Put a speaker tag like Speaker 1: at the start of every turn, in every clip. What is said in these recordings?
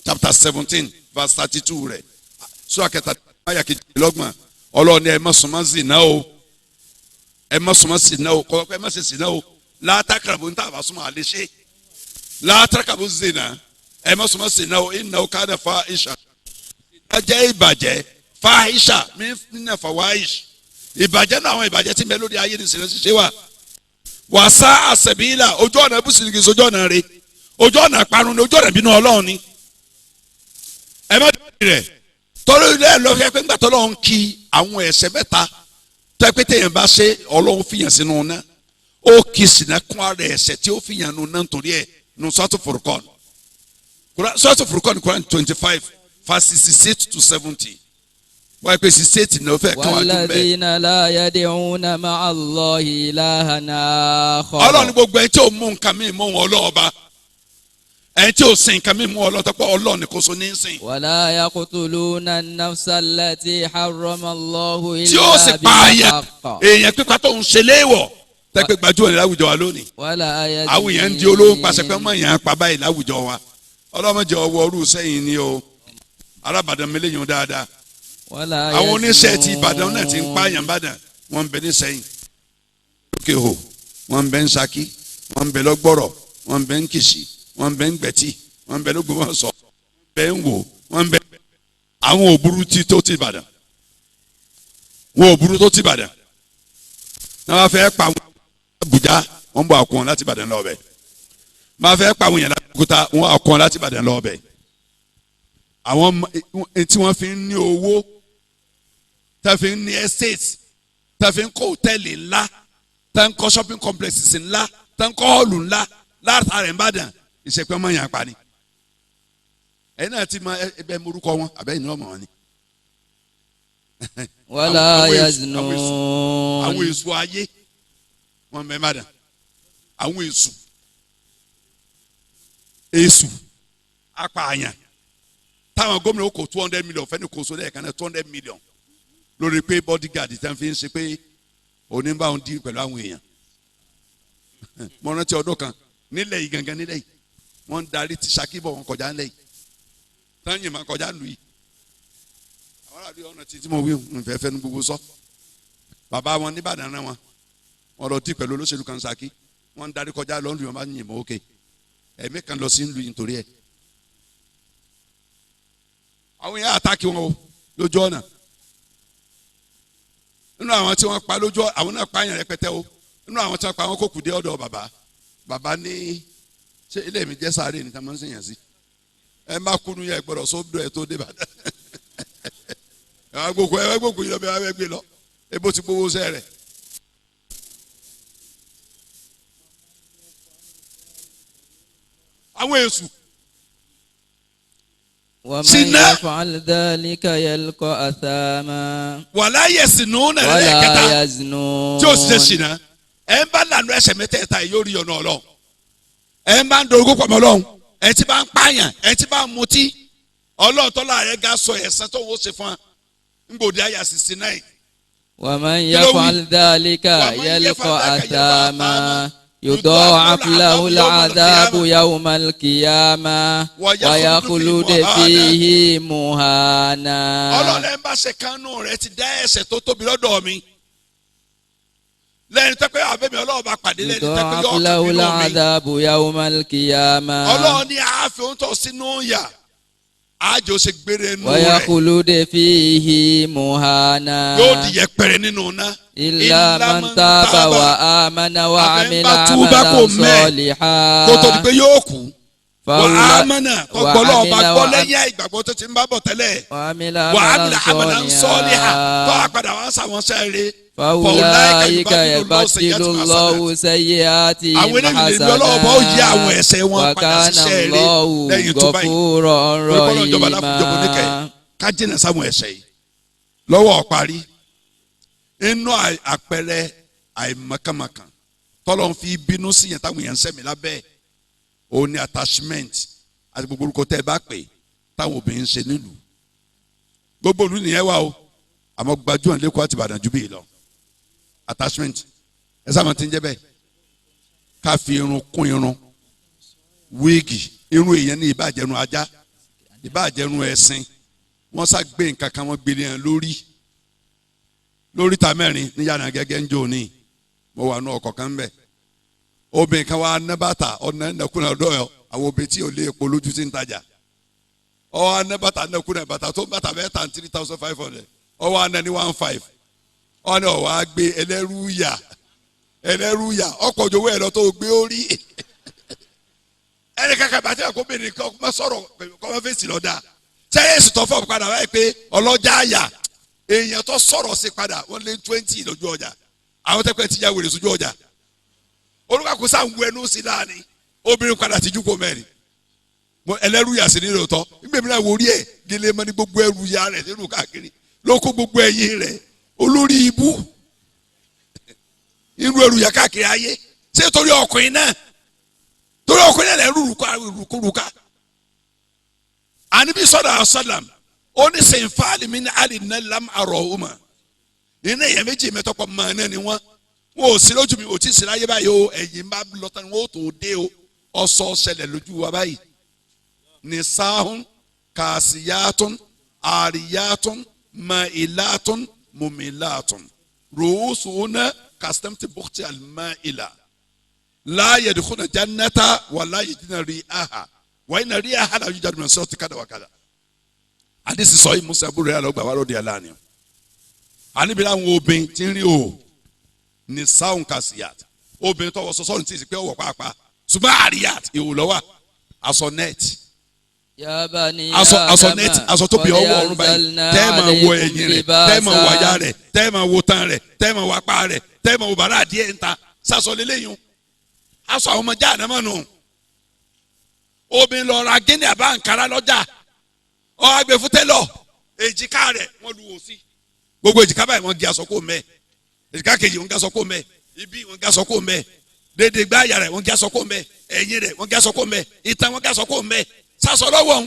Speaker 1: chapter 17 verse 32 rẹ̀ sura kẹta ayà kejìlélọ́gbọ̀n Ọlọ́run ní ẹ má súnmọ́ zina o ẹ má súnmọ́ zina o kọ́ ẹ má ṣe zina o látàkàràbù ní tàbá súnmọ́ àlẹ́ ṣe látàkàràbù zina ẹ má súnmọ́ zina o innahu kana fahisha ìbàjẹ́ ìbàjẹ́ fahisha min fawahish ìbàjẹ́ náà àwọn ìbàjẹ́ tí ń bẹ lórí ayé ní sinmi ṣe wà wàsá àṣẹbílà ojú ọ̀nà bùsùlùkì ojú ọ̀nà rẹ̀ ojú ọ̀nà parun ni ojú ọ̀nà bínú Ọlọ́run ni ẹ má dé rẹ̀ torí ilé ẹ̀ lọ́fẹ́ pé ńgbà tó lọ́n kí àwọn ẹ̀ṣẹ̀ mẹ́ta tó ẹ pé téèyàn bá ṣe Ọlọ́run fìyàn sínú náà ó kì í sìnà kún ara ẹ̀ṣẹ̀ tí ó fìyàn nù náà nítorí ẹ̀ nù Suratul Furqan Suratul Furqan Quran 25 verse 68 to 70 wọ́n ẹ pé 68 ní o fẹ́ kàn wá dùn bẹ́ẹ̀.
Speaker 2: walladhina la yad'una ma'a Allahi ilahan akhar.
Speaker 1: Ọlọ́run gbogbo ẹ tí ò mú nǹkan mi mú wọn ọlọ́ọ̀ba ẹ tí ò sin nǹkan mi mú ọlọ́ọ̀tọ́pọ̀ Ọlọ́run kò so ní í sìn.
Speaker 2: wala yaqtuluna an-nafsa allati harrama Allahu
Speaker 1: tí ó sì
Speaker 2: illa
Speaker 1: pa àyàn
Speaker 2: bil-haqq.
Speaker 1: èèyàn pípa tó ń ṣe léèwọ̀ tẹ́pẹ́ gbajúmọ̀ ní láwùjọ wa lónìí àwọn èèyàn ń di olówó pàṣẹ pé mọ̀ èèyàn pa báyìí láwùjọ wa ọlọ́mọdé ọwọ́ ọrú sẹ́yìn ni o alábàdàn mẹlẹ́yìn dáadáa àwọn oníṣẹ́ ti Ìbàdàn náà ti ń pààyàn Ìbàdàn wọ́n ń bẹ ní Ṣẹ̀yìn lókè hò wọ́n ń bẹ ń Ṣakí wọ́n ń bẹ lọ́gbọ̀rọ̀ wọ́n ń bẹ ń Kìṣì wọ́n ń bẹ ń Gbẹ̀tì wọ́n ń bẹ l'Ógbómọ̀ṣọ́ wọ́n ń bẹ ń Wò wọ́n ń bẹ àwọn òbúrú tó ti Ìbàdàn wọn òbúrú tó ti Ìbàdàn náà wọ́n fẹ́ pa àwọn Àbújá wọ́n bọ̀ àkùn láti Ìbàdàn lọ́ọ̀bẹ̀ máa fẹ́ pa àwọn èèyàn lákòókòtà wọ́n àkùn láti Ìbàdàn lọ́ọ̀bẹ̀ àwọn tí wọ́n fi ń ní owó tá fi ń ní estate tá fi ń kọ́ hòtẹ́ẹ̀lì ńlá tá ń kọ́ shopping complexes ńlá tá ń kọ́ hall ńlá látàrí Ìbàdàn ìṣèpẹ́ ọmọ yẹn apá ni ẹ̀yin náà ti mọ ẹbẹ̀ morúkọ wọn àbẹ́yìn náà mọ̀ wọn ni.
Speaker 2: wala yaznun.
Speaker 1: àwọn èso ayé wọn bẹ Ìbàdàn àwọn èso apààyàn táwọn gómìnà ó kó 200 million fẹ́ni kó so lẹ́ẹ̀kan náà 200 million lórí pé bodyguard tí wọ́n fi ń ṣe pé oníbàwọn dín pẹ̀lú àwọn èèyàn mo rántí ọdún kan nílẹ̀ yìí gangan nílẹ̀ yìí wọ́n ń darí ti Ṣakí bọ̀ wọn kọjá nílẹ̀ yìí táwọn yìí máa kọjá lù yìí àwọn àdúgbò ọ̀nà tí mo wí nfẹ́ fẹ́ nu gbogbo sọ bàbá wọn nìbàdàn náà wọn lọ dín pẹ̀lú olóṣèlú kan Ṣakí wọ́n ń darí kọjá lọ́nù yìí wọ́n bá ń yìnbọn òkè ẹ̀mí kan lọ sí ń lu yìí nítorí ẹ̀ àwọn yẹn àtàkì wọn o lójú ọ̀nà nínú àwọn tí wọ́n pa lójú àwọn náà pa yẹn rẹpẹtẹ o nínú àwọn tí wọ́n pa wọn kò kù dé ọ̀dọ̀ bàbá ní ṣé ilé mi jẹ́ sáré ní tamọ́ ń sèyàn sí ẹ má kúnú yẹ gbọ́dọ̀ sódò ẹ tó dé bàdà ẹ gbogbo yìí lọ bẹ wá gbé lọ ebo ti gbowó sẹ rẹ. àwọn èṣù
Speaker 2: ومن يفعل ذلك يلقى أثاما
Speaker 1: ولا يزنون
Speaker 2: ولا يزنون
Speaker 1: tí ó ṣe ṣìnà ẹ ń bá lànà ẹ̀ṣẹ̀ mẹ́tẹ̀ẹ̀ta yóò rí ọ̀nà Ọlọ́run ẹ ń bá ń dorogún pọ̀ mọ́ Ọlọ́run ẹ ti bá ń pààyàn ẹ ti bá ń mutí Ọlọ́run tọ́lá rẹ̀ ga sọ ẹ̀san tó ń ṣe fún wa ń gbòdì àyà 69.
Speaker 2: ومن يفعل ذلك يلقى أثاما يضاعف له العذاب يوم القيامة ويخلد فيه مهانا.
Speaker 1: Ọlọ́run ẹ bá ṣe kánú rẹ̀ ti dá ẹ̀ṣẹ̀ tó tóbi lọ́dọ̀ mi lẹ́yìn tẹ́pẹ́ àbẹ́mi Ọlọ́run bá pàdé lẹ́yìn tẹ́pẹ́ yọ
Speaker 2: يضاعف له العذاب يوم القيامة.
Speaker 1: Ọlọ́run ní àáfíà ń tọ́ sínú yà àjò ṣe gbére nù rẹ̀
Speaker 2: ويخلد فيه مهانا.
Speaker 1: yóò di yẹpẹrẹ nínú náà.
Speaker 2: إلا من تاب وآمن وعمل عملا صالحا.
Speaker 1: kó tó di pé yóò kú wàhámánà kọgbọlọ ọba gbọ́ lẹ́yìn ìgbàgbọ́ tó ti ń bá bọ̀ tẹ́lẹ̀ wàhámánà àmàlà ń sọ́ọ́lìhà tó àpàdà wọn sàwọn sẹ́ẹ̀rẹ́.
Speaker 2: فأولئك يبدل الله سيئاتهم حسنات وكان الله غفورا رحيما.
Speaker 1: ká jìnnà sáwọn ẹ̀ṣẹ̀ yìí lọ́wọ́ parí inú àpẹẹrẹ àìmọ̀kànmọ̀kàn tọ́lọ́ ń fi bínú sí yẹn táwọn èèyàn ń sẹ́mi lábẹ́ òun ni attachment àti gbogbo orúkọ tẹ́ ẹ bá pè táwọn obìnrin ń ṣe nílùú gbogbo ìlú nìyẹn wà o àmọ́ gbajúmọ̀ lẹ́kọ̀ọ́ àti Ìbàdàn jù bíi lọ attachment ẹ sábà ti ń jẹ́ bẹ́ẹ̀ ká fi irun kún irun wíìgì irun èèyàn ní ìbàjẹ́nu ajá ìbàjẹ́nu ẹṣin wọ́n sá gbé nǹkan kan wọ́n gbélé hàn lórí ta mẹ́rin ní yàrá gẹ́gẹ́ ń jò ní mo wà nù ọkọ̀ kan bẹ̀ obìnrin kan wà ná bàtà ọ̀nà ẹ̀nàkúnà ọ̀dọ́ ẹ̀ àwọn obìnrin tí ò lè epo lójú sí ń tajà ọwọ́ aná bàtà ẹ̀nàkúnà bàtà tó bàtà bẹ́ẹ̀ tà 3,500 ọwọ́ aná ní 1,500 ọ̀nà ọ̀wọ́ àgbé ẹlẹ́rúyà ọkọ̀ òjòwò ẹ̀rọ tó gbé orí ẹnì kankan bàtà ẹ̀kọ́ bìnrin kan má sọ̀rọ̀ kọ́ fèsì lọ́dà sẹ́yẹ̀sì tó fọ́ padà wáyé pé ọlọ́jà àyà èèyàn tó sọ̀rọ̀ sí padà wọ́n lé 20 lójú ọjà àwọn tẹ́pẹ́ ti ya wèrè sójú ọjà olùkàkùn sáà ń wọ ẹnu sí láàrin obìnrin padà ti júkọ mẹ́rin ẹlẹ́rú yà sí nílò tọ́ nígbà mìíràn wò rí ẹ̀ gẹ́lẹ́ mọ́ ní gbogbo ẹrù ya rẹ̀ nínú káàkiri ló kó gbogbo ẹ̀yìn rẹ̀ olórí ibú irú ẹrù ya káàkiri ayé ṣé torí ọkùnrin náà lẹ́rù rúkúrúká àníbi sọ́dọ̀ àṣàlám ó ní sèǹfààlì mi ní àlìnàlám àrọ̀ ọ̀húnmá nínú èèyàn méjì mẹ́tọ́pọ̀ mọ́ náà ni wọ́n ò sí lójú mi ò tí ì sí láyé báyìí o ẹ̀yìn bá lọ́tàn ni wọ́n ó tó dé o ọ̀sọ̀ ṣẹlẹ̀ lójú wa báyìí nisahun kasiyatun ariyatun ma'ilatun mumilatun ruusuna kastamti bukti almaila la yadkhuna jannata wa la yajiduna ri'aha wa inna ri'aha la yujadu min sawti kada wa kada hadisi sahih Musa buru ya lo gba wa lo di alani ani bi lawon obin tin ri o nisahun kasiyat obin tó wọ sọsọ nti pé ó wọ pàápàá ṣùgbọ́n ariyat ìwò ló wà aṣọ net aṣọ net aṣọ tó bí ọwọ́ ọ̀run báyìí tẹ́ máa wọ ẹ̀yìn rẹ̀ tẹ́ máa wọ àyà rẹ̀ tẹ́ máa wọ tán rẹ̀ tẹ́ máa wọ apá rẹ̀ tẹ́ máa wọ bàrà díẹ̀ ńta sásọ lélẹ́yìn aṣọ àwọn ọmọ jáà náà mọ̀ nù obìnrin lọ ra gíní àbá nkàrà lọ́jà ọ agbèfún tẹ́lọ̀ èjìká rẹ̀ wọ́n lu òsì gbogbo èjìká báyìí wọ́n gé aṣọ kó mẹ́ èjìká kejì wọ́n gé aṣọ kó mẹ́ ibi wọ́n gé aṣọ kó mẹ́ dédé gbáyà rẹ̀ wọ́n gé aṣọ kó mẹ́ ẹ̀yìn rẹ̀ wọ́n gé aṣọ kó mẹ́ ìtàn wọ́n gé aṣọ kó mẹ́ sásọ lọ́wọ́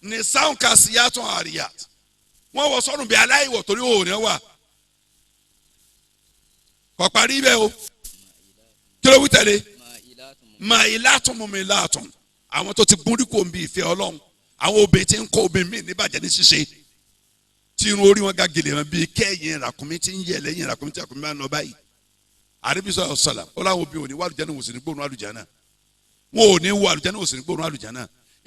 Speaker 1: ní sáwọn kan sí yàtọ̀ àríyá wọ́n wọ sọ́run bí aláìwọ̀ torí òun ni wà kò parí bẹ́ẹ̀ o kí ló wí tẹ̀lé mà ìlàtún mú mi ìlàtún àwọn tó ti gúnrí kò ń bí ìfẹ́ ọlọ́run àwọn obìnrin tí ń kọ́ obìnrin míì níbàjẹ́ ní ṣíṣe tí irun orí wọn ga gèlè wọn bíi kẹ́yìn ràkúnmí tí ń yẹ lẹ́yìn ràkúnmí tí ràkúnmí máa ń lọ báyìí àríbísọ̀ ọ̀sọ̀là ó láwọn obìnrin ò ní wà àlùjánnà wò sí ní gbóòórùn àlùjánnà wọn ò ní wọ àlùjánnà wò sí ní gbóòórùn àlùjánnà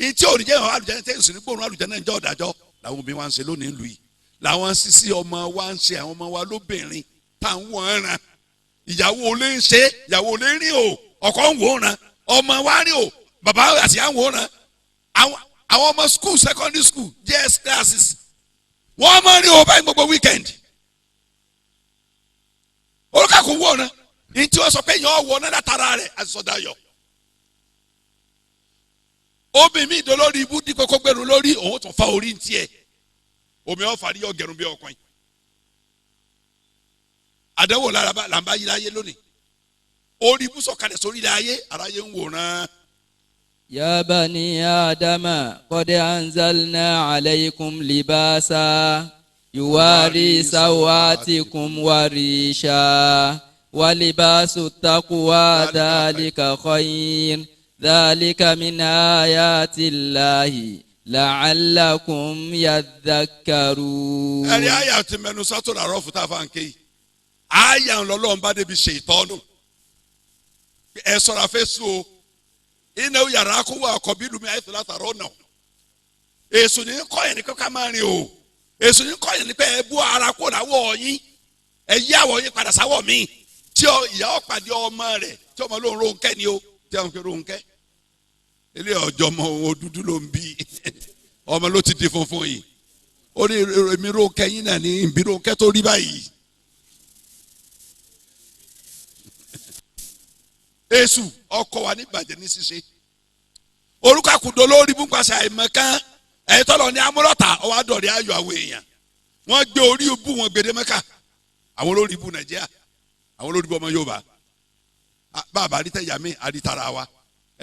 Speaker 1: ìtí ò ní jẹ́ ìwọ̀n àlùjánnà tẹ́yìn sí ní gbóòórùn àlùjánnà ìjọ ọ̀dàjọ́ làwọn obìnrin wa ń ṣe lónìí ìlú yìí làwọn sisi ọmọ wa ń ṣe àwọn ọmọ wa lóbìnrin táwọn ẹran ìyàwó olè ń ṣe ìyàwó olè ń rìn o ọkọ ń wò ó ràn ọmọ wa rìn o bàbá àti ìyá ń wò ó ràn àwọn ọmọ school secondary school JS classes wọ́n máa rìn o báyìí gbogbo weekend olùkàkùn wò ó ràn ní tí wọ́n sọ pé yàn ọ́ wọ náà látara rẹ̀ àṣọdáyọ̀ obìnrin mi ìdólórí ibú dípò kó gbẹrun lórí òun tún fa orí ntí ẹ omi ọ̀fà rí ọ̀gẹ̀rún bí ọkùnrin àdánwò lára là ń bá yí láyé lónìí orí ibú sọ̀kalẹ̀ sórí láyé aráyé ń wòran.
Speaker 2: Ya bani Adama qad anzalna alaykum libasa yuwari sawatikum warisha walibasu taqwa dhalika khayr dhalika min ayati llahi la'allakum yadhakkarun.
Speaker 1: ẹ̀rí àyà ti mẹ́nu sátúrà rọ̀ fún táfà ń ké yìí àyà ń lọ́lọ́ ń bá débi ṣe ìtọ́nù ẹ sọ̀rọ̀ àfẹ́sù o iná yàrá kó wà ọkọ̀ bí lumi àìsàn látàrọ̀ náà èso ní kọ́ yẹn ní kọ́ ká máa rìn o èso ní kọ́ yẹn ní pé ẹ bú ara kó láwọ̀ yín ẹ yí àwọ̀ yín padà sáwọ̀ míì tí ìyá ọ̀pàdé ọmọ rẹ̀ tí ọmọ lóun Rónkẹ́ ni o tí àwọn kẹrù Rónkẹ́ ilé ọjọ́ ọmọ òun dúdú ló ń bí ọmọ ló ti di funfun yìí ó ní èmi Rónkẹ́ yín náà ní ìbí Rónkẹ́ tó rí báyìí. èṣù ọkọ wa nígbàjẹ́ ní ṣíṣe orúkọ àkùdó lórí búńpàṣẹ àìmọ̀kan ẹ̀yìn tọ́lọ̀ ní amúlọ́ta ọwọ́ àdọ̀rẹ́ ayọ̀ àwọn èèyàn wọ́n gbé orí ibú wọn gbèdé mẹ́ka àwọn olórí ibú Nàìjíríà àwọn olórí ibú ọmọ Yorùbá bàbá àdìtẹ̀yà mi àdìtara wa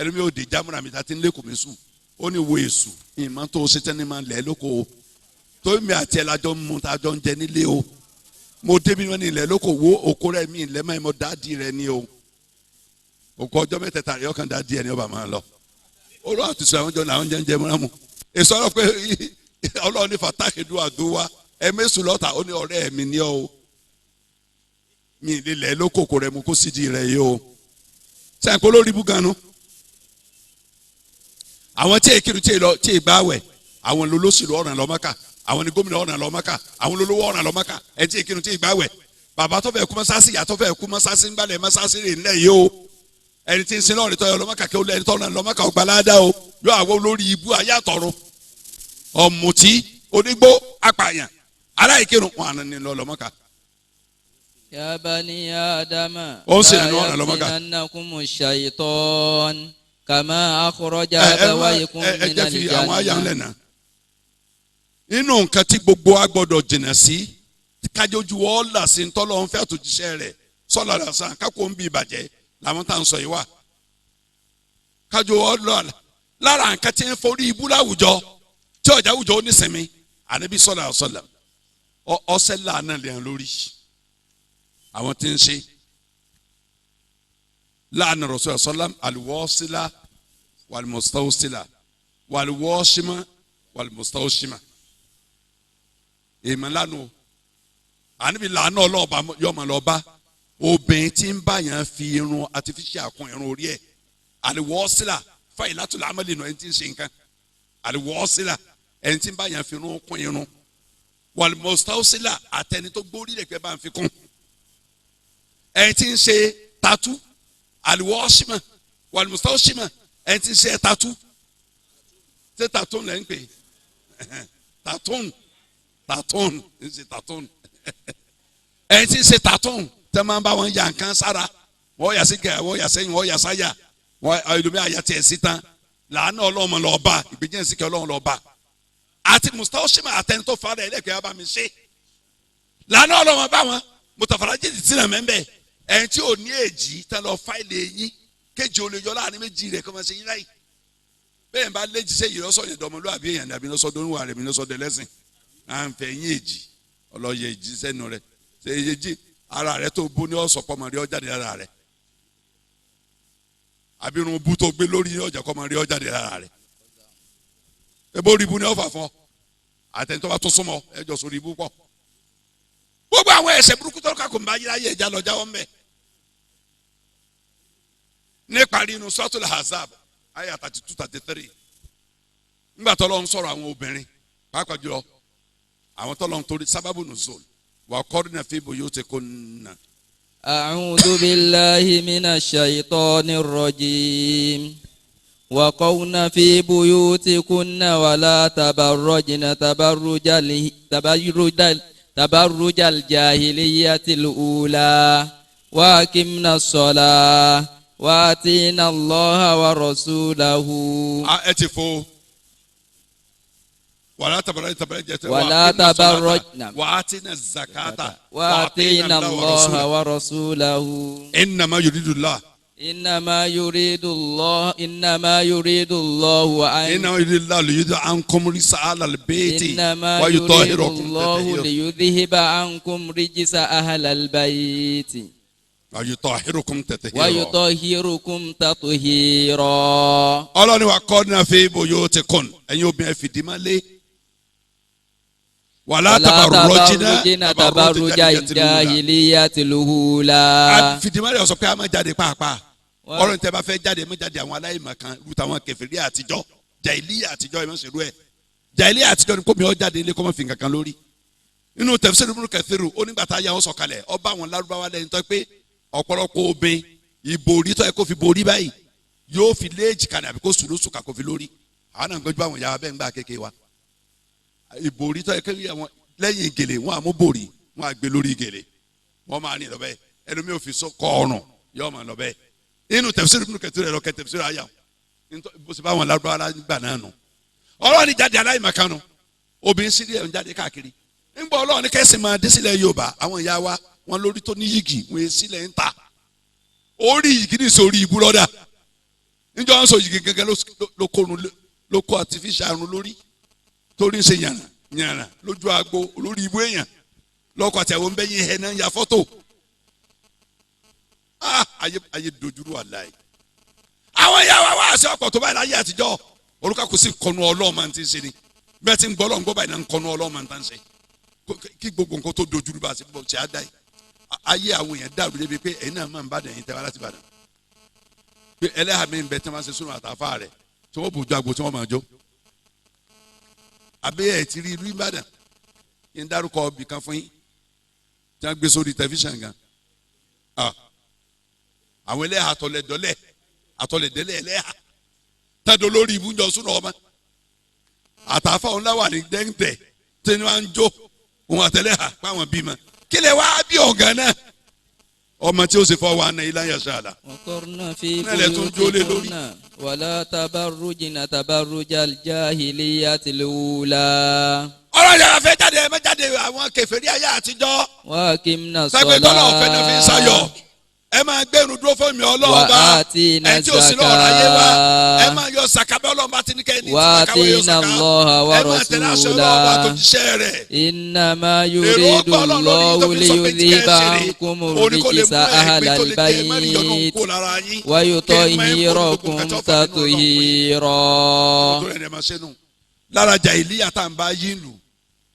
Speaker 1: ẹlẹ́mi ò dé jámúra mi tàti ńlẹ́kùn mi sùn ó ní wo èṣù ìmọ̀ tó ṣe tẹ́ni máa lẹ̀ lóko o tó mi àti ẹ̀ lájọ́ mú tájọ́ ń jẹ nílé o mo débi wọn ní ilẹ̀ lóko wo òkú rẹ̀ mi ilẹ̀ mọ́ dáàdì rẹ̀ ni o òkú ọjọ́ mẹ́tẹ̀ẹ̀ta rẹ̀ ọkàn dáàdì ẹ̀ ní ọba máa lọ olú àti sọ àwọn jọ làwọn jẹ́ ń jẹ mọ́ra mu èso ọ̀rọ̀ pé ọlọ́run ní fatahidu àdúwà ẹ̀mẹ́sùn lọ́ta ó ní ọ̀rẹ́ mi ní ọ o mi ìlélẹ̀ lókòkò rẹ̀ mú kó sídìí rẹ̀ yìí o sẹ́yìn kó lórí bú ganu àwọn tí èkìrì tí ìgbà wẹ̀ àwọn olóṣèlú ọ̀ràn lọ́mọ́ká àwọn ní gómìnà ọ̀ràn lọ́mọ́ká àwọn olówó ọ̀ràn lọ́mọ́ká ẹ̀ tí èkìrì tí ìgbà wẹ̀ bàbá tó fẹ́ kú mọ́sáàsì ìyá tó fẹ́ kú mọ́sáàsì ń balẹ̀ mọ́sáàsì rè ńlẹ̀ yìí o ẹni tí ń sin lọ́ọ̀rì tọ́yọ̀ lọ́mọ́ká kí ẹni tọ́nà lọ́mọ́ká ọgbà ládàá o yóò àwọn olórí ibú ayé àtọ̀run ọ̀mùtí onígbó apààyàn aláìkírun wọn àná ni lọ́mọ́ká.
Speaker 2: Ya bani Adama
Speaker 1: la
Speaker 2: yaftinannakumu shaytan kama akhraja abawaykum minal jannah.
Speaker 1: nínú nǹkan tí gbogbo wa gbọ́dọ̀ jìnnà sí kájójú wọ́n là sí ntọ́lọ́ ń fẹ́ àtòjíṣẹ́ rẹ̀ sọ́lá lásán kákó ń bí ìbàjẹ́ làwọn tá à ń sọ yìí wà. kájọ wọ́n lọ lára nǹkan tí ń forí ibú láwùjọ tí ọjà àwùjọ ó nísìnyí ànábì sọ́lá sọ́lá ọ̀sẹ̀ làánà lè hàn lórí àwọn tí ń ṣe láàánà Rasulullah sọ́lá àlùwọ́sílà wàlùmọ̀sítàwọ́sílà wàlùwọ́símà wàlùmọ̀sítàwọ́símà èèmọ̀ lánàá àníbi làánà ọlọ́ọ̀bá yọmọ lọ́ba obìnrin tí ń bá yàn fi irun artificial kún irun orí ẹ̀ àlùwọ́sílà fàyè látòlá amẹ́lẹ̀ nù ẹni tí ń ṣe nǹkan àlùwọ́sílà ẹni tí ń bá yàn fi irun kún irun wàlùmọ̀sítàwọ́sílà àtẹni tó gbórí lẹ̀ pẹ́ bá ń fi kún ẹni tí ń ṣe tatu àlùwọ́símà wàlùmọ̀sítàwọ́símà ẹni tí ń ṣe tatu ṣé tatun lẹ́ ń pè tatun ń ṣe tatun ẹni tí ń ṣe tatun tẹ́ máa ń bá wọn ya nǹkan sára wọ́n yà sí gẹ̀ wọ́n yà sẹ́yìn wọ́n yà sáyà wọ́n ẹlòmí àyà tiẹ̀ sí tán làánà ọlọ́run lọ́ọ́ bá ìgbẹ́jẹ́ ìsìnkẹ́ ọlọ́run lọ́ọ́ bá àti mustawshima àtẹni tó fara ẹlẹ́kẹ̀ẹ́ bá mi ṣe làánà ọlọ́run bá wọn mutafaraji sílẹ̀ mẹ́mbẹ́ ẹni tí ò ní èjì tán lọ fáìlì eyín kéjì olè yọ láàrin méjì rẹ̀ kọ́ máa ṣe yín láyìí bẹ́ẹ̀ bá léjì sẹ́yìn lọ́sọ̀ yẹn dọ̀mọlúwàbí èèyàn dàbí lọ́sọ̀dọ̀ wà rẹ̀ mi lọ́sọ̀dọ̀ lẹ́sìn à ń fẹ́ yín èjì ọlọ́yẹ èjì sẹ́nu rẹ̀ ṣe èjì ara rẹ̀ tó bó ní ọ̀sọ̀ pọ̀ mọ̀ rí ọjà dé ara rẹ̀ àbírun bú tó gbé lórí ọjà kọ́ mọ̀ rí ọjà dé ara rẹ̀ ebó rí ibú ní ọ̀fà fún ọ àtẹnitọ́ bá tó súnmọ́ ẹjọ́ sórí ibú pọ̀ gbogbo àwọn ẹ̀ṣẹ̀ burúkú tó kà kò ń bá yíráyé ẹja lọ jáwọ́ mbẹ́ níparí inú Suratul Ahzab ayah 32-33 ńgbà tọ́lọ́ ń sọ̀rọ̀ àwọn obìnrin pàápàá jùlọ àwọn tọ́lọ́ ń torí sábàbù nùzul wa qarna fi buyutikunna.
Speaker 2: A'udhu billahi minash shaytanir rajim wa qawna fi buyutikunna wa la tabarrajna tabarrujal jahiliyyatil ula wa aqimna as-salah wa atina Allaha wa rasulahu.
Speaker 1: ẹ ti fo wàlá tabarrajna wa atina zakata
Speaker 2: wa atina Allaha wa rasulahu.
Speaker 1: innama yuridu Allah.
Speaker 2: إنما يريد الله
Speaker 1: ليذهب عنكم رجس أهل البيت
Speaker 2: إنما يريد الله ليذهب عنكم رجس أهل البيت
Speaker 1: ويطهركم تطهيرا. Ọlọ́run wa qarna fi buyutikunna ẹ̀yin obìnrin fìdí máa lé wàlá tabarrujna
Speaker 2: tabarrujal jahiliyyatil ula.
Speaker 1: fìdí máa lé ọ̀sọ̀ pé a máa jáde pàápàá ọ̀rọ̀ tẹ́ bá fẹ́ jáde mọ́ jáde àwọn aláìmọ̀ kan irú táwọn kèfèrí àtijọ́ jàìlíyà àtijọ́ ẹ̀ mọ́ ṣèlú ẹ̀ jàìlíyà àtijọ́ ni kò mi ọ́ jáde ilé kọ́ mọ́ fi nǹkan kan lórí nínú tafsir Ibn Kathir onígbàtà ayé àwọn sọ̀kalẹ̀ ọba àwọn lárúbáwá lẹ́yìn tó pé ọ̀pọ̀lọpọ̀ obìnrin ìbòrí tó yẹ kó fi borí báyìí yóò fi léèjì kan àbí kó sùn lóṣù kà kó fi lórí àwọn náà gbẹ́jú àwọn ìyá bẹ́ẹ̀ ń gbà kéke wa ìbòrí tó yẹ kó lẹ́yìn gèlè wọn àmú bòrí wọn àgbé lórí gèlè wọn máa ní lọ́bẹ̀ ẹlòmíì ò fi so kọ́ ọ̀rùn yóò máa lọ́bẹ̀ inú tafsir Ibn Kathir rẹ̀ lọ́kẹ́ tafsir ayà bó ṣe bá wọn lárúbáwá gbà náà nù ọlọ́run ní jáde aláìmọ̀kánu obìnrin sílẹ̀ ń jáde káàkiri ńgbọ́ ọlọ́run ní kẹ́sìn máa dé sílẹ̀ Yorùbá àwọn ìyá wa wọn lórí tó ní yìgì wọn sílẹ̀ ń ta orí yìgì ní sórí ibú lọ́dà níjọ́ wọn sọ yìgì gẹ́gẹ́ ló kó artificial arun lórí torí ń ṣe yànnà lójú agbo olórí ibú èèyàn lọ́kọ̀ àti àwọn bẹ́yìn ẹ̀ náà ya fọ́tò ayé dojúrú àláì àwọn ìyá wa wá àṣẹ ọ̀pọ̀ tó báyìí láyé àtijọ́ olùkọ́ kò sí kọnu Ọlọ́run máa ń ti ṣe ni bẹ́ẹ̀ tí ń gbọ́ Ọlọ́run gbọ́ báyìí náà ń kọnu Ọlọ́run máa ń tán ṣe kí gbogbo nǹkan tó dojú bá ṣe bọ̀ ṣe á dá yìí ayé àwọn èèyàn dàrú débi pé ẹ̀yin náà máa ń bàdàn ẹ̀yin tẹ́wá láti bàdàn pé ẹlẹ́hàá mi ń bẹ tí wọ́n máa ṣe súnmọ́ àtàfà rẹ̀ tí wọ́n bùjú àgbo tí wọ́n máa jó àbí ẹ̀ ti rí ìlú Ìbàdàn yín dárúkọ ibì kan fún yín tí wọ́n gbé sórí tẹlifíṣàn gan àwọn ẹlẹ́hàá àtọ̀lẹ̀dọ́lẹ̀ ẹlẹ́hàá tẹ́dọ̀ lórí ibùjọ súnà ọmọ àtàfà òun láwà ní dẹ́ńtẹ̀ tí wọ́n á ń jó òun àtẹlẹ́hàá páwọn bímọ kí lè wá bí ọ̀gá náà ọmọ tí ó sì fọwọ́ àná ilá yẹn ṣáàlà.
Speaker 2: وقرن في بيوتكن ولا تبرجن تبرج الجاهلية الأولى.
Speaker 1: ọ̀rọ̀ yàrá fẹ́ jáde ẹ má jáde àwọn kèfèrí ayé àtijọ́.
Speaker 2: وأقمنا
Speaker 1: sẹ́gbẹ́ tọ́lọ̀ ọ̀fẹ́ náà fi ń sayọ̀
Speaker 2: الصلاة
Speaker 1: ẹ máa gbẹ́rù dúró fún mi ọlọ́ọ̀ba ẹ tí ò sí lọ́ọ̀rọ̀ ayé wa ẹ máa yọ sàkàbẹ́ ọlọ́ọ̀ba tí ní kẹ́ni tí sàkàwé yọ sàkà ẹ máa tẹ̀lé aṣọ ọlọ́ọ̀ba tó jíṣẹ́ rẹ̀.
Speaker 2: إنما يريد الله ليذهب عنكم الرجس أهل البيت ويطهركم تطهيرا.
Speaker 1: lára jàhílíyà tá à ń bá yín lù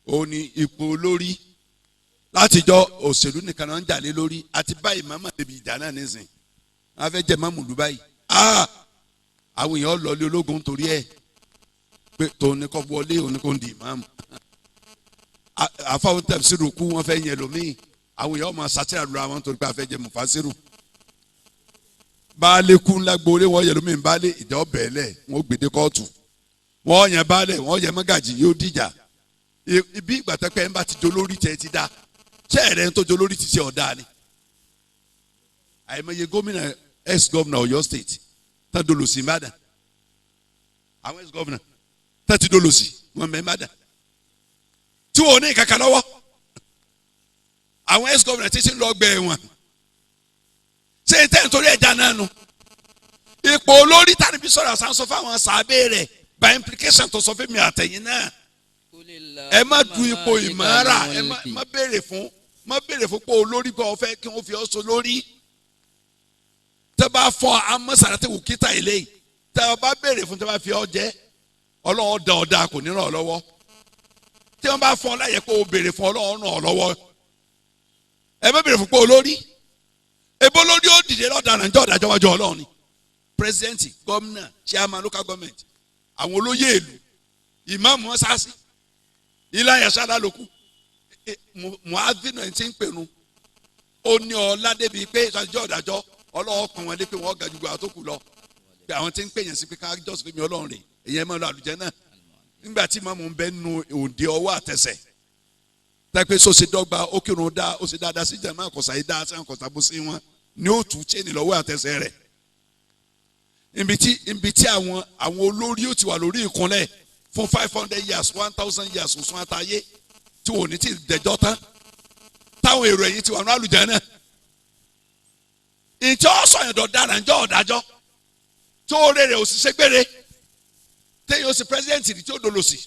Speaker 1: ó ní ipò olórí látijọ́ òṣèlú nìkan náà ń jà lé lórí àti báyìí màmá débi ìjà náà nísìn wọn fẹ́ jẹ mọ́mù lù báyìí àwọn èèyàn lọ lé ológun torí ẹ̀ pé tòun ní kọ́ wọlé òun ní kò ń di ìmáàmù àfáwọn tẹ̀síìrù kú wọn fẹ́ yẹn lómìn àwọn èèyàn máa ṣàtìrà lura wọn torí pé a fẹ́ jẹ mùfásírù baálé kú ńlá gbóore wọn yẹ lómìn baálé ìjà ọbẹ̀ lẹ̀ wọn gbèdé kóòtù wọn yẹn baálé wọn yẹ mọ́gàjì yóò dìjà ibi ìgbà tẹ́pẹ́ ẹ̀ ń bá ti dolórí tẹ́ ti dá ṣé ẹ̀rẹ́ ń tó dolórí ti ṣe ọ̀dà ni àìmọye gómìnà ex-governor Ọ̀yọ́ state tán dolòsì Ìbàdàn àwọn ex-governor tán ti dolòsì wọn mẹ́ Ìbàdàn tí wọn ò ní kankan lọ́wọ́ àwọn ex-governor ti ṣe ń lọ gbẹ wọn ṣé tẹ́ ń torí ẹja náà nu ipò olórí tani bí sọ̀rọ̀ àṣà ń sọ fáwọn sàbẹ̀ rẹ̀ by implication tó sọ fún mi àtẹ̀yìn náà ẹ má du ipò ìmọ̀ràn ẹ má béèrè fún pé olórí pé ọ̀fẹ́ kí wọ́n fi ọ́ so lórí tẹ́ bá fọ amọ̀sára tẹ́ wò kíta ilé yìí tẹ́ bá béèrè fún tẹ́ bá fi ọ́ jẹ́ ọlọ́run da ọ̀dà kò ní ràn ọ́ lọ́wọ́ tí wọ́n bá fọ láyẹ̀ pé o béèrè fún ọlọ́run ràn ọ́ lọ́wọ́ ẹ má béèrè fún pé olórí ebo lórí ó dìde lọ́dà nàìjọ́ ọ̀dàjọ́ wájú ọlọ́run ni president gómìnà chairman local government àwọn olóyè ìlú ìmáàmù wọn sáàsì ilé ayẹsàlá ló kù muhammed ẹni tí ń pèrún ó ní ọlá débi pé ìsọjọ́ ọ̀dàjọ́ ọlọ́wọ́ kan wọn lé pé wọ́n ga ju àwọn tó kù lọ pé àwọn tí ń pè yẹn sí pé ká jọ́sìn pé mi ọlọ́run rè èyàn máa lọ àlùjẹ́ náà nígbà tí màmú ń bẹ́ nu òde ọwọ́ àtẹsẹ̀ tẹ́pẹ́ sọ ṣe dọ́gba ó kírun dá ó ṣe dáadáa sí jàmá àkọsà yìí dá sẹ́wọ̀n kọsà bó sí wọn ni ó tù chéènì lọ́wọ́ àtẹsẹ̀ rẹ̀ ibi tí àwọn olórí ó ti wà lórí ìkúnlẹ̀ fún 500 years 1000 years òsùn àtàyé tí wọn ò ní ti dẹjọ́ tán táwọn èrò ẹ̀yìn ti wà ní àlùjá náà ìjọ sọ̀yìndọ̀ dára ǹjọ́ ọ̀dájọ́ tó rèrè òṣìṣẹ́ gbére téèyàn ó sì pírẹsidẹ́ǹtì tí ó dolo sí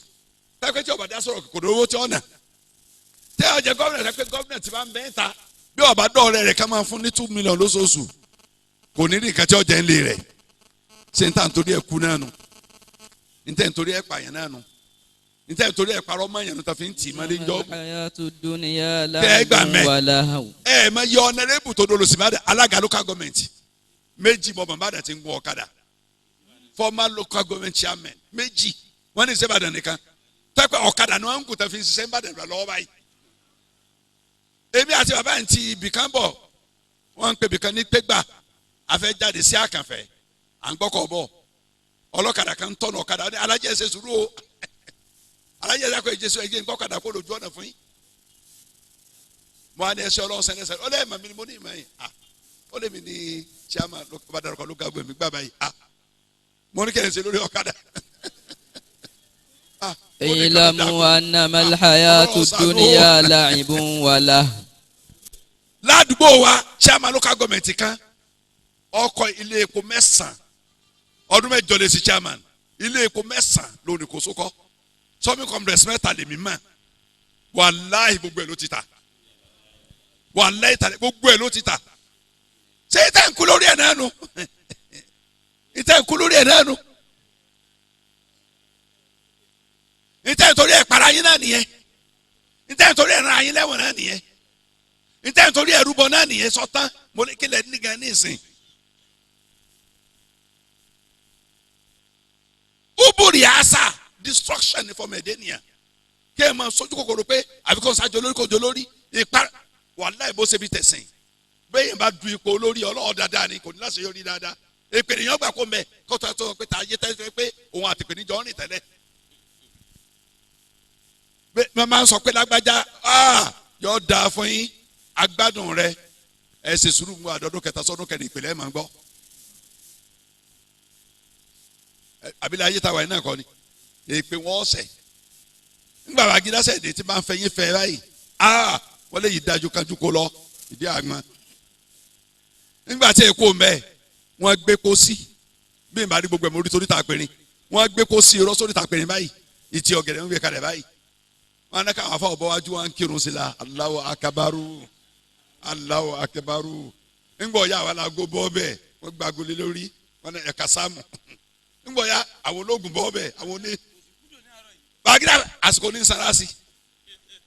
Speaker 1: pẹ́pẹ́ tí ọ̀bàdà sọ̀rọ̀ kò lówó tí ó nà téèyàn jẹ gọ́ọ̀nà rẹ pé gọ́ọ̀nà ti bá ń bẹ́ẹ̀ ta bí ọ̀bàdà ọ̀rẹ́ rẹ̀ ká máa fún ní 2 million lóṣooṣù kò ní rí nǹkan tí ó jẹ́ ńlẹ̀ rẹ̀ ṣé n ta nítorí ẹ̀ kú náà nù n tẹ́ nítorí ẹ̀ pààyàn náà nù n tẹ́ nítorí ẹ̀ parọ́ mọ́ ìyànnú tó fi ń tì í mọ́lé jọ́ tẹ́ gbà mẹ́ ẹ̀ mọ iye ọ̀nẹ́rẹ́bù tó dolo sí alága local government méjì mọ̀ bàbá ti ń gun ọ̀kadà former local government chairman méjì wọ́n ní ìṣẹ́bàdàn nìkan tẹ́pẹ́ ọ̀kadà ni wọ́n ń kù tẹ́ fi ń ṣiṣẹ́ ìbàdàn lọ́wọ́ báyìí èmi àti bàbá yẹn ti ibìkan bọ̀ wọ́n ń pè ibìkan ní pégbà afẹ́ jáde sí àkànfẹ́ à ń gbọ́kọ̀ bọ̀ ọlọ́kadà kan tọ̀nà ọ̀kadà ní alájẹ́ ẹsẹ̀ sùúrù o alájẹ́ ẹsẹ̀ kọ́ ìjẹsọ ẹgbẹ́ nǹkan ọ̀kadà kó lójú ọ̀nà fún yín mo á ní ẹsẹ̀ ọlọ́run sẹ́ni ẹsẹ̀ ọlẹ́ ẹ̀mọ̀ mi ni mo ní ìmọ̀ yìí ó lè mi ní chairman ọ̀kadà ló ga gbé mi gbà báyìí mo ní kẹ́hìn sí lórí ọ̀kadà.
Speaker 2: ìlàmú annamal hayatu dunya la'ibun wa lahu.
Speaker 1: ládùúgbò wa chairman local government kan ọkọ̀ ilé epo 9 ọdún 8 lè sí chairman ilé epo 9 lónìí kò sókọ́ sọmi complex 3 lèmi mọ̀ wàláhì gbogbo ẹ̀ ló ti ta wàláhì gbogbo ẹ̀ ló ti ta ṣé tẹ̀ ń kú lórí ẹ̀ náà nu ìtẹ́ ìkú lórí ẹ̀ náà nù ìtẹ́ ìtorí ẹ̀ para yín náà nìyẹn ìtẹ́ ìtorí ẹ̀ ran yín lẹ́wọ̀n náà nìyẹn ìtẹ́ ìtorí ẹ̀ rúbọ náà nìyẹn sọ́tán mo ní kílẹ̀ nígan ní ìsìn. uburi asa destruction ni fọmọ ẹdẹ nìyẹn kí ẹ máa sojú kòkòrò pé àfikún sájọ lórí kòjò lórí ipa wàláì bó ṣe bí tẹ̀sìn bẹ́ẹ̀ bá du ipò olórí ọlọ́ọ̀ dáadáa ni kò ní láti yọrí dáadáa èpè nìyẹn gbà kó mbẹ kó tó tó pé tàyé tẹ́lẹ̀ pé òun àti èpè níjọ rìn tẹ́lẹ̀ bẹ́ẹ̀ máa ń sọ pé lágbájá yọ dáa fún yín agbádùn rẹ ẹ ṣe sùúrù mu àdọ́dún kẹta sọ́dún kẹrin ìpìlẹ̀ máa ń gbọ́ abilà ayé tàwa iná kọ́ ni èpè wọ́n ọ̀sẹ̀ ńgbà wà gídásẹ̀ èdè tí máa ń fẹ́ yín fẹ́ báyìí wọ́n lè yí dájú kájú kó lọ ìdí àgbọn nígbà tí èkó mbẹ́ wọ́n gbé kó sí bí ìbá rí gbogbo ẹ̀ mọ́ orí torí ta pèrè wọ́n gbé kó sí irọ́ sórí ta pèrè báyìí ìtì ọ̀gẹ̀dẹ̀ ń gbé kalẹ̀ báyìí wọ́n á ká àwọn afáwọ̀ bọ́ wájú wọn kírun sí la Allahu akabaru Allahu akabaru ńgbọ̀ ya àwọn alágó bọ́ bẹ́ẹ̀ wọ́n gbàgolé lórí wọ́n ẹ̀ka sáàmù ńgbọ̀ ya àwọn ológun bọ́ bẹ́ẹ̀ àwọn oní bàgídà àsìkò ní sarasi